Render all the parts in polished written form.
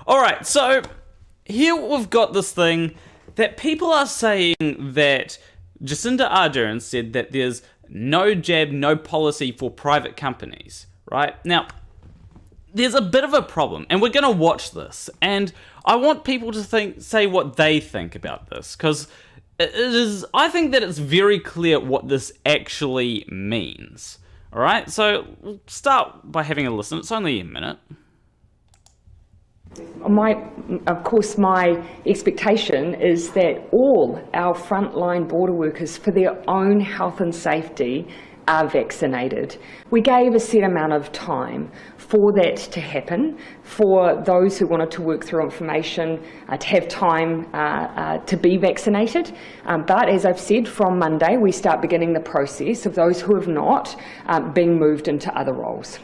All right, so here we've got this thing that people are saying that Jacinda Ardern said that there's no jab, no policy for private companies, right? Now, there's a bit of a problem, and we're going to watch this, and I want people to say what they think about this, because I think that it's very clear what this actually means. All right, so we'll start by having a listen. It's only a minute. Of course, my expectation is that all our frontline border workers, for their own health and safety, are vaccinated. We gave a set amount of time for that to happen, for those who wanted to work through information to have time to be vaccinated. But as I've said, from Monday we start beginning the process of those who have not being moved into other roles.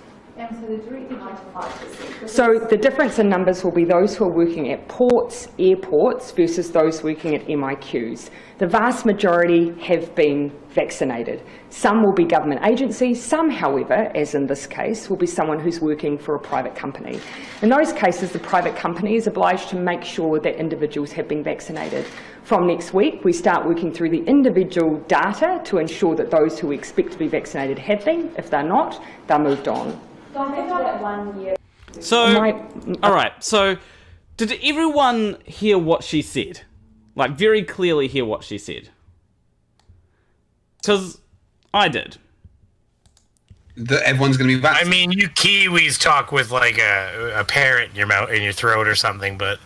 So the difference in numbers will be those who are working at ports, airports versus those working at MIQs. The vast majority have been vaccinated. Some will be government agencies, some, however, as in this case, will be someone who's working for a private company. In those cases, the private company is obliged to make sure that individuals have been vaccinated. From next week, we start working through the individual data to ensure that those who we expect to be vaccinated have been. If they're not, they're moved on. So, all right, so did everyone hear what she said? Like, very clearly hear what she said? Because I did. That everyone's going to be vaccinated. I mean, you Kiwis talk with like a parrot in your mouth, in your throat or something, but...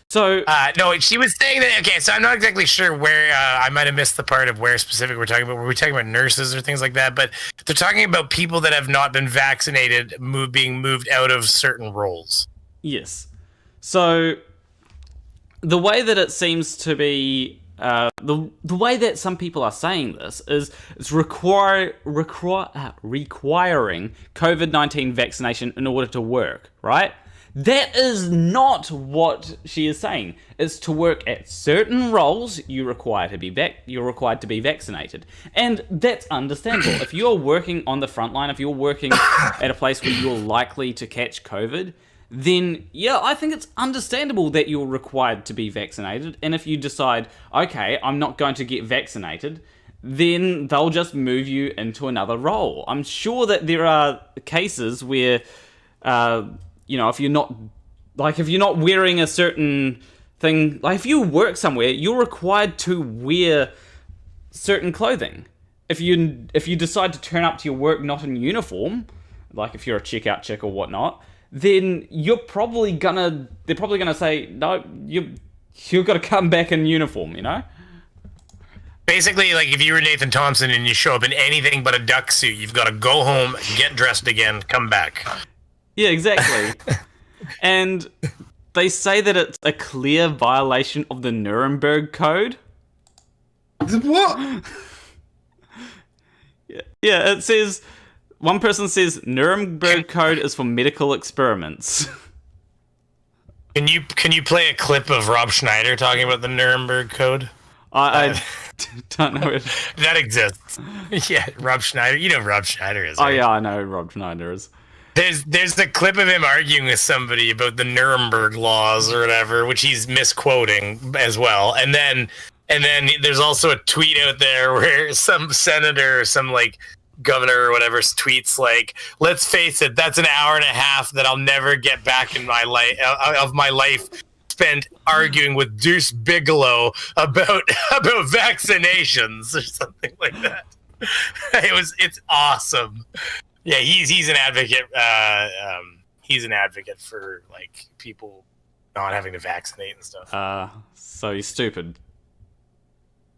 So no, she was saying that. Okay, so I'm not exactly sure where I might have missed the part of where specific we're talking about. Were we talking about nurses or things like that? But they're talking about people that have not been vaccinated being moved out of certain roles. Yes. So the way that it seems to be, the way that some people are saying this is it's requiring COVID-19 vaccination in order to work, right? That is not what she is saying. It's to work at certain roles, you're required to be vaccinated. And that's understandable. If you're working on the front line, if you're working at a place where you're likely to catch COVID, then yeah, I think it's understandable that you're required to be vaccinated. And if you decide, okay, I'm not going to get vaccinated, then they'll just move you into another role. I'm sure that there are cases where, you know, if you're not wearing a certain thing, like if you work somewhere, you're required to wear certain clothing. If you decide to turn up to your work not in uniform, like if you're a checkout chick or whatnot, then they're probably gonna say, no, you've got to come back in uniform, you know? Basically, like if you were Nathan Thompson and you show up in anything but a duck suit, you've got to go home, get dressed again, come back. Yeah, exactly. And they say that it's a clear violation of the Nuremberg Code. What? Yeah, it says, one person says Nuremberg Code is for medical experiments. Can you play a clip of Rob Schneider talking about the Nuremberg Code? I don't know it. That exists. Yeah, Rob Schneider. You know who Rob Schneider is, Oh right? yeah, I know who Rob Schneider is. There's the clip of him arguing with somebody about the Nuremberg laws or whatever, which he's misquoting as well. And then there's also a tweet out there where some senator or some like governor or whatever tweets like, "Let's face it, that's an hour and a half that I'll never get back in my life of my life spent arguing with Deuce Bigelow about vaccinations," or something like that. It's awesome. Yeah, he's an advocate. He's an advocate for like people not having to vaccinate and stuff. So he's stupid.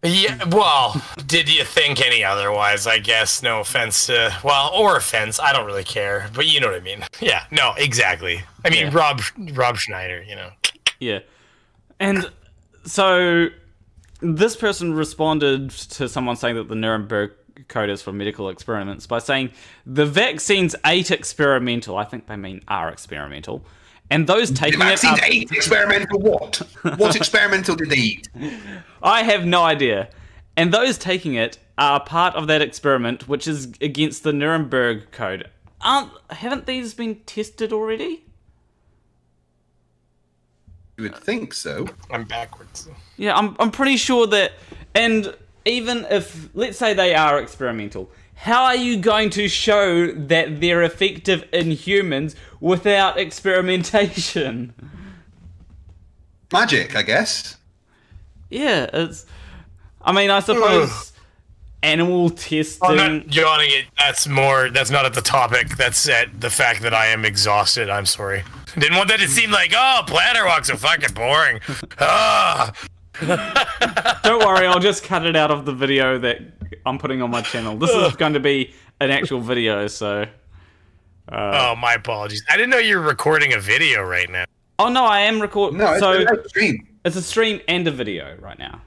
Yeah, well, did you think any otherwise? I guess. No offense to, or offense. I don't really care, but you know what I mean. Yeah, no, exactly. I mean, yeah. Rob Schneider, you know. Yeah, and so this person responded to someone saying that the Nuremberg Code is for medical experiments by saying the vaccines ain't experimental. I think they mean are experimental. And those taking the vaccines it ain't experimental what? What experimental did they eat? I have no idea. And those taking it are part of that experiment, which is against the Nuremberg Code. Haven't these been tested already? You would think so. I'm backwards. Yeah, I'm pretty sure that, and even if, let's say they are experimental, how are you going to show that they're effective in humans without experimentation? Magic, I guess. Yeah, I suppose animal testing... I'm not yawning it. That's not at the topic. That's at the fact that I am exhausted. I'm sorry. Didn't want that to seem like, planner walks are fucking boring. Don't worry, I'll just cut it out of the video that I'm putting on my channel. This is going to be an actual video, so... my apologies. I didn't know you were recording a video right now. Oh, no, I am recording... No, it's a stream. It's a stream and a video right now.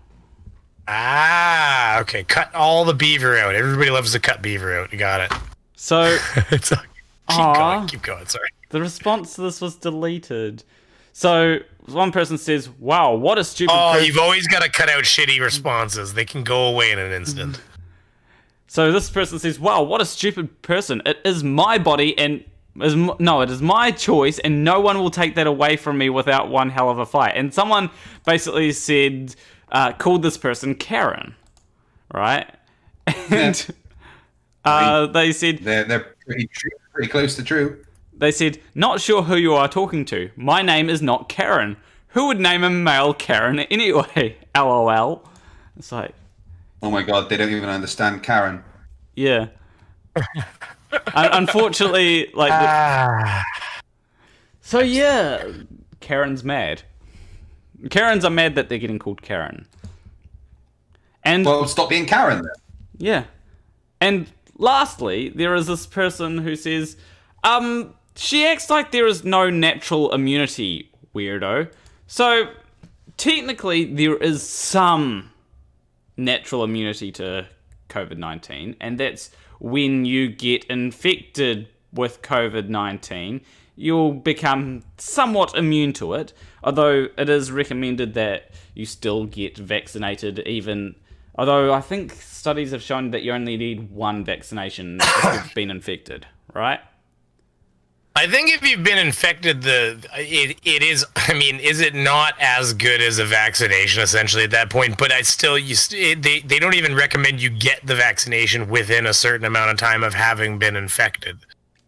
Okay. Cut all the beaver out. Everybody loves to cut beaver out. You got it. So... Keep going, sorry. The response to this was deleted. So, one person says, wow, what a stupid person. You've always got to cut out shitty responses. They can go away in an instant. So this person says, wow, what a stupid person. It is my body and... it is my choice and no one will take that away from me without one hell of a fight. And someone basically said, called this person Karen. Right? And they said... They're pretty close to true. They said, not sure who you are talking to. My name is not Karen. Who would name a male Karen anyway? LOL. It's like... Oh my god, they don't even understand Karen. Yeah. Unfortunately, like... So yeah, Karen's mad. Karens are mad that they're getting called Karen. And... Well, stop being Karen then. Yeah. And lastly, there is this person who says... she acts like there is no natural immunity, weirdo. So, technically, there is some natural immunity to COVID-19, and that's when you get infected with COVID-19, you'll become somewhat immune to it, although it is recommended that you still get vaccinated although I think studies have shown that you only need one vaccination if you've been infected, right? I think if you've been infected, it is. I mean, is it not as good as a vaccination essentially at that point? But they don't even recommend you get the vaccination within a certain amount of time of having been infected.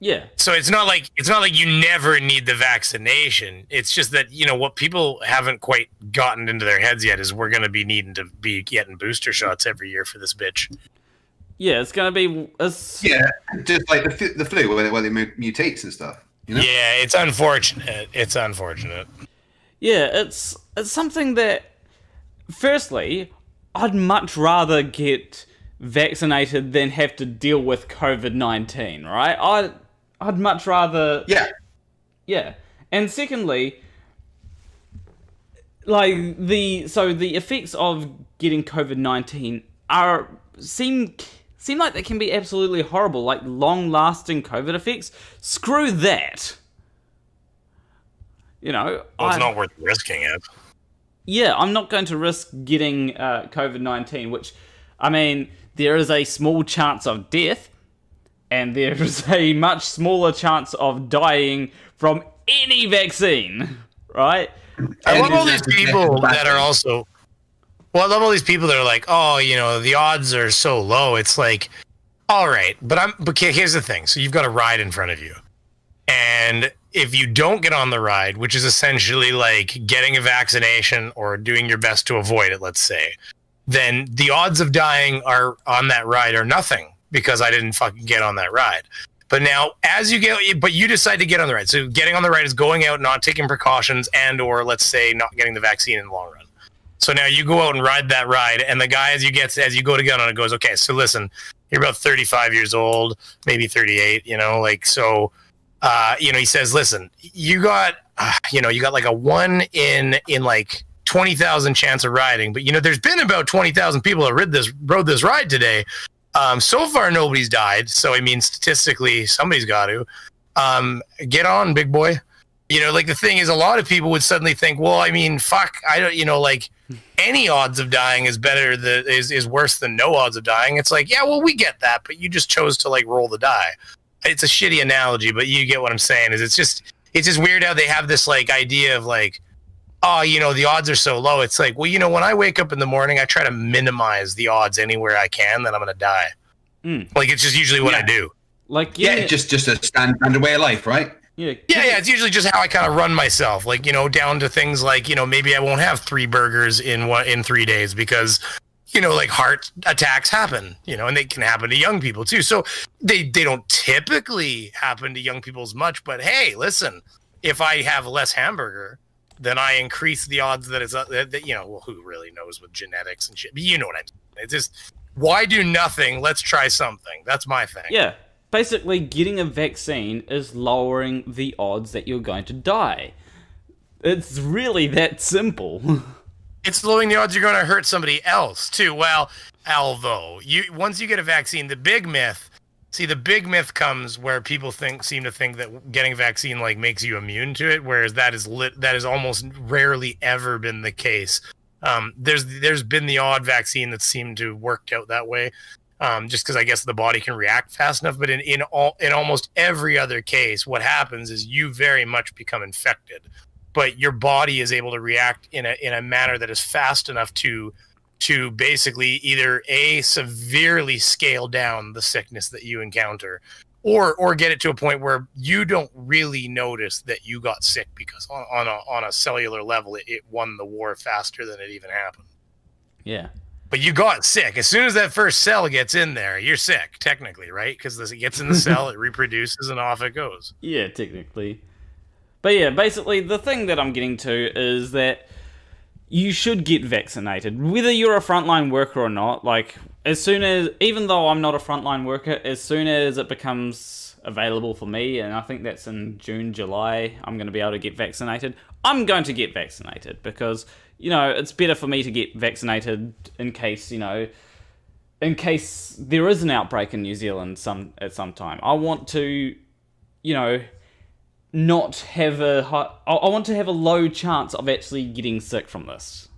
Yeah. So it's not like you never need the vaccination. It's just that what people haven't quite gotten into their heads yet is we're going to be needing to be getting booster shots every year for this bitch. Yeah, it's going to be... Yeah, just like the flu, where it mutates and stuff. Yeah, it's unfortunate. Yeah, it's something that... Firstly, I'd much rather get vaccinated than have to deal with COVID-19, right? I'd much rather... Yeah. Yeah. And secondly, like, the effects of getting COVID-19 seem like they can be absolutely horrible, like long-lasting COVID effects. Screw that. Well, it's not worth risking it. Yeah, I'm not going to risk getting COVID-19, which, I mean, there is a small chance of death, and there is a much smaller chance of dying from any vaccine, right? I love all these people that are also... Well, I love all these people that are like, the odds are so low. It's like, all right, but here's the thing. So you've got a ride in front of you. And if you don't get on the ride, which is essentially like getting a vaccination or doing your best to avoid it, let's say, then the odds of dying on that ride are nothing because I didn't fucking get on that ride. But now, but you decide to get on the ride. So getting on the ride is going out, not taking precautions, and or let's say not getting the vaccine in the long run. So now you go out and ride that ride, and the guy, as you go to get on it, goes, okay, so listen, you're about 35 years old, maybe 38, he says, listen, you got like a 1 in like 20,000 chance of riding, but there's been about 20,000 people that rode this ride today. So far, nobody's died. So I mean, statistically, somebody's got to get on, big boy. Like the thing is, a lot of people would suddenly think, well, I mean, fuck, I don't, like any odds of dying is worse than no odds of dying. It's like, yeah, well, we get that, but you just chose to like roll the die. It's a shitty analogy, but you get what I'm saying. It's just weird how they have this like idea of like, oh, the odds are so low. It's like, well, when I wake up in the morning, I try to minimize the odds anywhere I can that I'm going to die. Like, it's just usually what I do. Like, just a standard way of life, right? Yeah, it's usually just how I kind of run myself. Like, down to things like, maybe I won't have 3 burgers in 3 days because, like heart attacks happen, and they can happen to young people too. So they don't typically happen to young people as much. But hey, listen, if I have less hamburger, then I increase the odds that it's, well, who really knows with genetics and shit? But you know what I'm saying. It's just, why do nothing? Let's try something. That's my thing. Yeah. Basically, getting a vaccine is lowering the odds that you're going to die. It's really that simple. It's lowering the odds you're going to hurt somebody else, too. Well, although, once you get a vaccine, the big myth comes where people seem to think that getting a vaccine, like, makes you immune to it, whereas that is almost rarely ever been the case. There's been the odd vaccine that seemed to work out that way. Just because I guess the body can react fast enough, but in almost every other case, what happens is you very much become infected, but your body is able to react in a manner that is fast enough to basically either severely scale down the sickness that you encounter, or get it to a point where you don't really notice that you got sick because on a cellular level it won the war faster than it even happened. Yeah. But you got sick. As soon as that first cell gets in there, you're sick, technically, right? Because it gets in the cell, it reproduces, and off it goes. Yeah, technically. But yeah, basically, the thing that I'm getting to is that you should get vaccinated. Whether you're a frontline worker or not, like, even though I'm not a frontline worker, as soon as it becomes available for me, and I think that's in June, July, I'm going to be able to get vaccinated, I'm going to get vaccinated because, it's better for me to get vaccinated in case there is an outbreak in New Zealand at some time. I want to, not have I want to have a low chance of actually getting sick from this,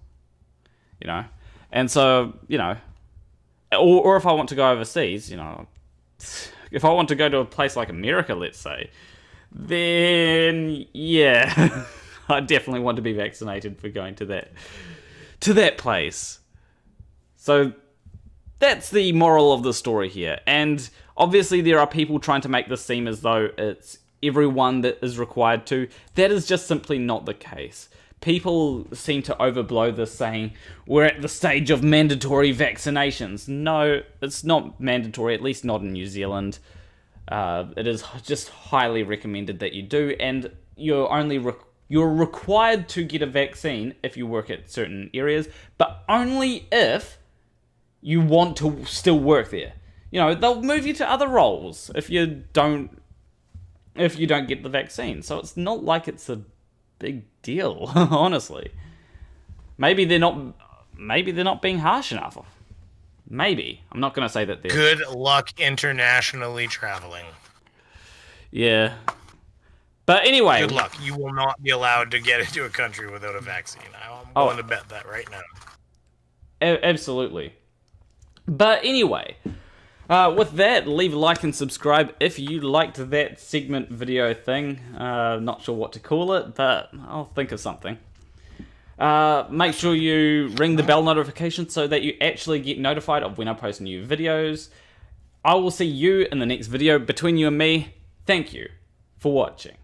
and so, or if I want to go overseas, if I want to go to a place like America, let's say, then yeah, I definitely want to be vaccinated for going to that place. So that's the moral of the story here. And obviously there are people trying to make this seem as though it's everyone that is required to. That is just simply not the case. People seem to overblow this, saying we're at the stage of mandatory vaccinations. No, it's not mandatory, at least not in New Zealand. It is just highly recommended that you do, and you're required to get a vaccine if you work at certain areas, but only if you want to still work there. They'll move you to other roles if you don't get the vaccine. So it's not like it's a big deal, honestly. Maybe they're not being harsh enough. Maybe. I'm not going to say that they're... Good luck internationally traveling. Yeah. But anyway... Good luck. You will not be allowed to get into a country without a vaccine. I'm willing to bet that right now. Absolutely. But anyway, with that, leave a like and subscribe if you liked that segment video thing. Not sure what to call it, but I'll think of something. Make sure you ring the bell notification so that you actually get notified of when I post new videos. I will see you in the next video. Between you and me, thank you for watching.